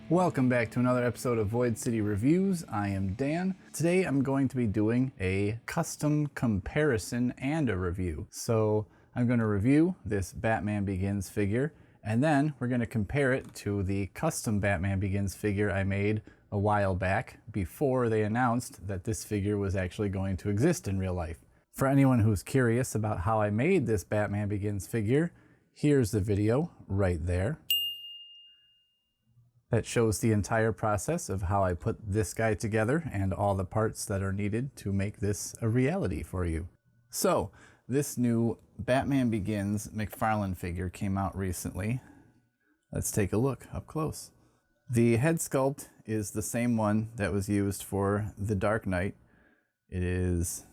Welcome back to another episode of Void City Reviews. I am Dan. Today I'm going to be doing a custom comparison and a review. So I'm going to review this Batman Begins figure, and then we're going to compare it to the custom Batman Begins figure I made a while back before they announced that this figure was actually going to exist in real life. For anyone who's curious about how I made this Batman Begins figure, here's the video right there. That shows the entire process of how I put this guy together and all the parts that are needed to make this a reality for you. So, this new Batman Begins McFarlane figure came out recently. Let's take a look up close. The head sculpt is the same one that was used for The Dark Knight. It is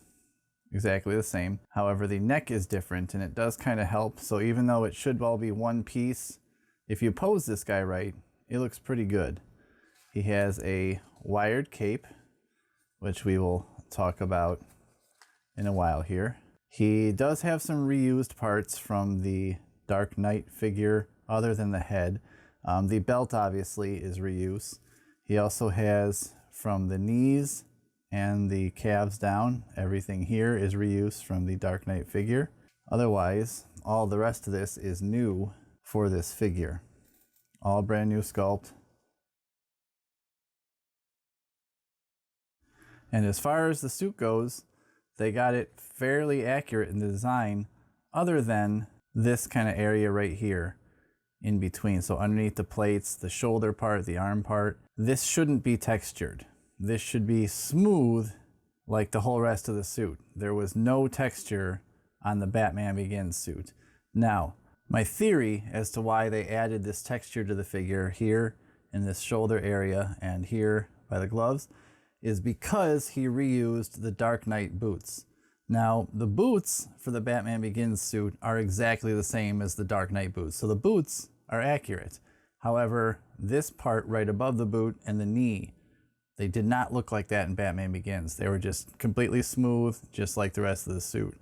exactly the same. However, the neck is different and it does kind of help. So even though it should all be one piece, if you pose this guy right, it looks pretty good. He has a wired cape, which we will talk about in a while here. He does have some reused parts from the Dark Knight figure other than the head. The belt obviously is reuse. He also has from the knees and the calves down, everything here is reuse from the Dark Knight figure. Otherwise, all the rest of this is new for this figure. All brand new sculpt. And as far as the suit goes, they got it fairly accurate in the design, other than this kind of area right here in between. So underneath the plates, the shoulder part, the arm part, this shouldn't be textured. This should be smooth like the whole rest of the suit. There was no texture on the Batman Begins suit. Now, my theory as to why they added this texture to the figure here in this shoulder area and here by the gloves is because he reused the Dark Knight boots. Now, the boots for the Batman Begins suit are exactly the same as the Dark Knight boots, so the boots are accurate. However, this part right above the boot and the knee, they did not look like that in Batman Begins. They were just completely smooth, just like the rest of the suit.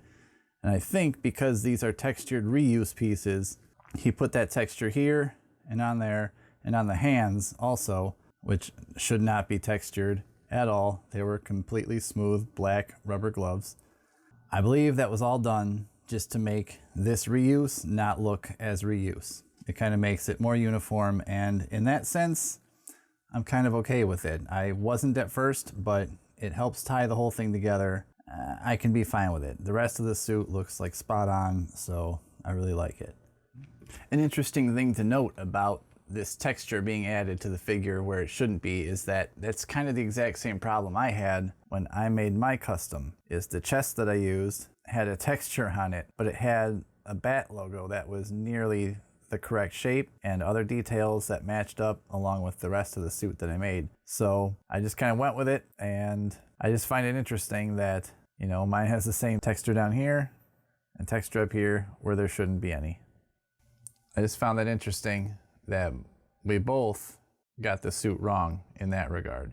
And I think because these are textured reuse pieces, he put that texture here and on there and on the hands also, which should not be textured at all. They were completely smooth black rubber gloves. I believe that was all done just to make this reuse not look as reuse. It kind of makes it more uniform, and in that sense, I'm kind of okay with it. I wasn't at first, but it helps tie the whole thing together. I can be fine with it. The rest of the suit looks like spot on, so I really like it. An interesting thing to note about this texture being added to the figure where it shouldn't be is that that's kind of the exact same problem I had when I made my custom. Is the chest that I used had a texture on it, but it had a bat logo that was nearly the correct shape and other details that matched up along with the rest of the suit that I made. So I just kind of went with it, and I just find it interesting that, you know, mine has the same texture down here and texture up here where there shouldn't be any. I just found that interesting that we both got the suit wrong in that regard.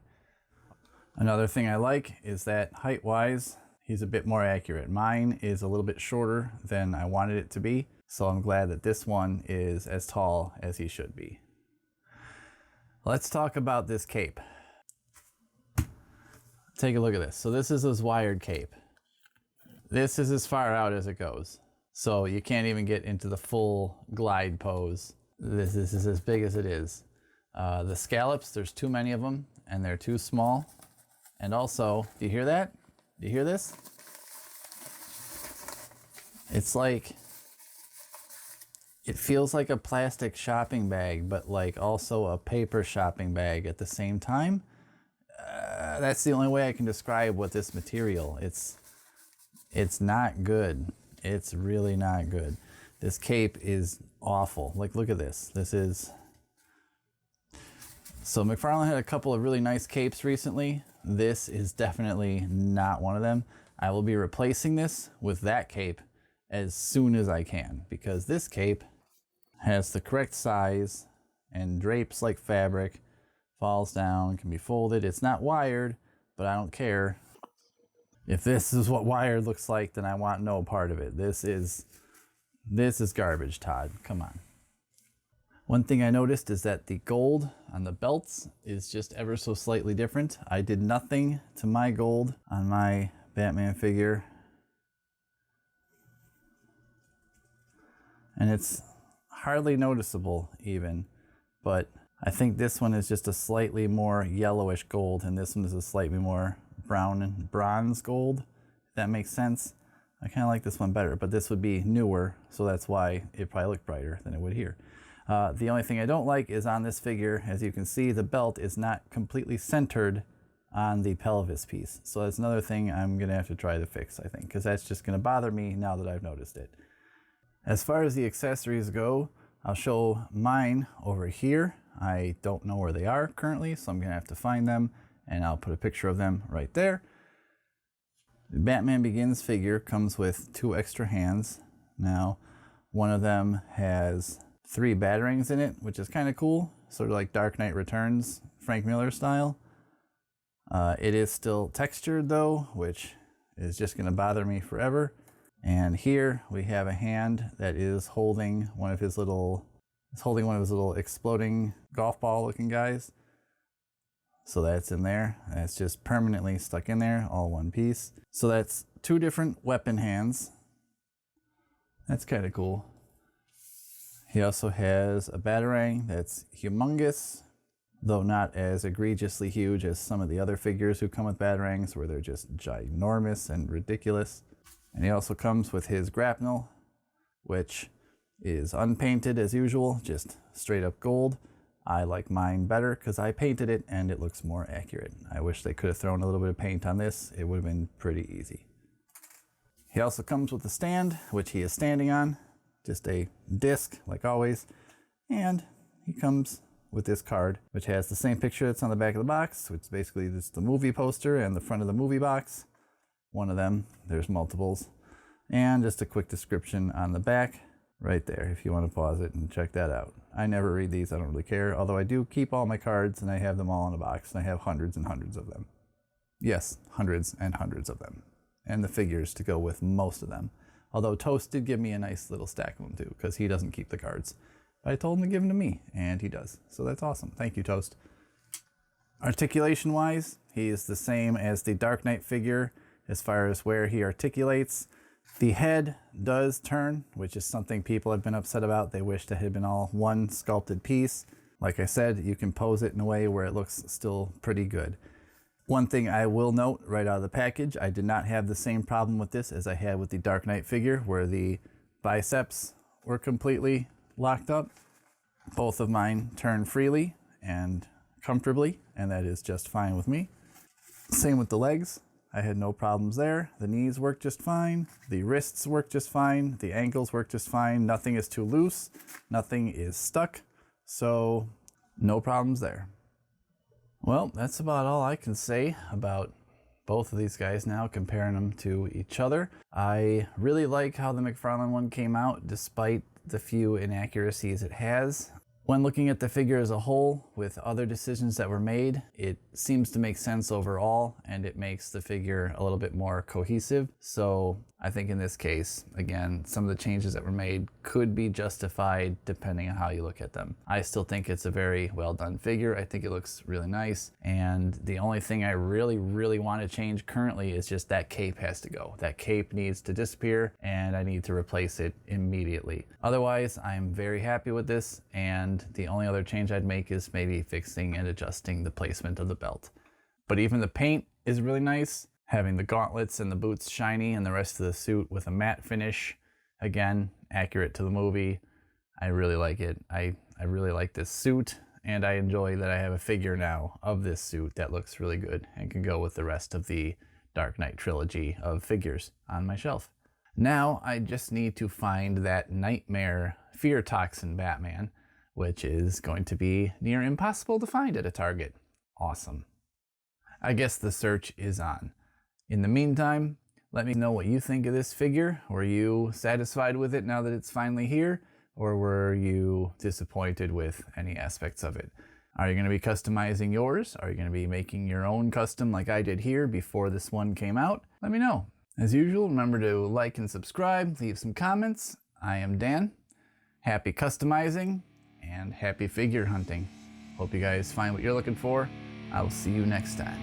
Another thing I like is that height-wise, he's a bit more accurate. Mine is a little bit shorter than I wanted it to be, so I'm glad that this one is as tall as he should be. Let's talk about this cape. Take a look at this. So this is his wired cape. This is as far out as it goes. So you can't even get into the full glide pose. This is as big as it is. The scallops, there's too many of them and they're too small. And also, do you hear that? Do you hear this? It's like, it feels like a plastic shopping bag, but like also a paper shopping bag at the same time. That's the only way I can describe what this material. It's not good. It's really not good. This cape is awful. Like, look at this. So McFarlane had a couple of really nice capes recently. This is definitely not one of them. I will be replacing this with that cape as soon as I can, because this cape has the correct size and drapes like fabric, falls down, can be folded. It's not wired, but I don't care. If this is what wired looks like, then I want no part of it. This is garbage, Todd. Come on. One thing I noticed is that the gold on the belts is just ever so slightly different. I did nothing to my gold on my Batman figure. And it's hardly noticeable even, but I think this one is just a slightly more yellowish gold, and this one is a slightly more brown and bronze gold, if that makes sense. I kind of like this one better, but this would be newer, so that's why it probably looked brighter than it would here. The only thing I don't like is on this figure, as you can see, the belt is not completely centered on the pelvis piece. So that's another thing I'm gonna have to try to fix, I think, because that's just gonna bother me now that I've noticed it. As far as the accessories go, I'll show mine over here. I don't know where they are currently, so I'm gonna have to find them, and I'll put a picture of them right there. The Batman Begins figure comes with 2 extra hands. Now, one of them has 3 batarangs in it, which is kind of cool, sort of like Dark Knight Returns, Frank Miller style. It is still textured though, which is just gonna bother me forever. And here we have a hand that is holding one of his little exploding golf ball looking guys. So that's in there. That's just permanently stuck in there, all one piece. So that's 2 different weapon hands. That's kind of cool. He also has a batarang that's humongous, though not as egregiously huge as some of the other figures who come with batarangs, where they're just ginormous and ridiculous. And he also comes with his grapnel, which is unpainted as usual, just straight up gold. I like mine better because I painted it and it looks more accurate. I wish they could have thrown a little bit of paint on this. It would have been pretty easy. He also comes with a stand, which he is standing on, just a disc like always. And he comes with this card, which has the same picture that's on the back of the box, which is basically just the movie poster and the front of the movie box. One of them, there's multiples, and just a quick description on the back right there if you want to pause it and check that out. I never read these, I don't really care, although I do keep all my cards and I have them all in a box, and I have hundreds and hundreds of them. Yes, hundreds and hundreds of them, and the figures to go with most of them. Although Toast did give me a nice little stack of them too, because he doesn't keep the cards. But I told him to give them to me, and he does, so that's awesome. Thank you, Toast. Articulation wise, he is the same as the Dark Knight figure as far as where he articulates. The head does turn, which is something people have been upset about. They wish that it had been all one sculpted piece. Like I said, you can pose it in a way where it looks still pretty good. One thing I will note right out of the package, I did not have the same problem with this as I had with the Dark Knight figure, where the biceps were completely locked up. Both of mine turn freely and comfortably, and that is just fine with me. Same with the legs. I had no problems there. The knees work just fine. The wrists work just fine. The ankles work just fine. Nothing is too loose. Nothing is stuck. So no problems there. Well, that's about all I can say about both of these guys now, comparing them to each other. I really like how the McFarlane one came out, despite the few inaccuracies it has. When looking at the figure as a whole, with other decisions that were made, it seems to make sense overall, and it makes the figure a little bit more cohesive. So I think in this case, again, some of the changes that were made could be justified depending on how you look at them. I still think it's a very well done figure. I think it looks really nice. And the only thing I really want to change currently is just that cape has to go. That cape needs to disappear, and I need to replace it immediately. Otherwise, I'm very happy with this, and the only other change I'd make is maybe fixing and adjusting the placement of the belt. But even the paint is really nice. Having the gauntlets and the boots shiny and the rest of the suit with a matte finish, again, accurate to the movie. I really like it. I really like this suit, and I enjoy that I have a figure now of this suit that looks really good and can go with the rest of the Dark Knight trilogy of figures on my shelf. Now I just need to find that nightmare fear toxin Batman, which is going to be near impossible to find at a Target. Awesome. I guess the search is on. In the meantime, let me know what you think of this figure. Were you satisfied with it now that it's finally here? Or were you disappointed with any aspects of it? Are you going to be customizing yours? Are you going to be making your own custom like I did here before this one came out? Let me know. As usual, remember to like and subscribe, leave some comments. I am Dan. Happy customizing and happy figure hunting. Hope you guys find what you're looking for. I will see you next time.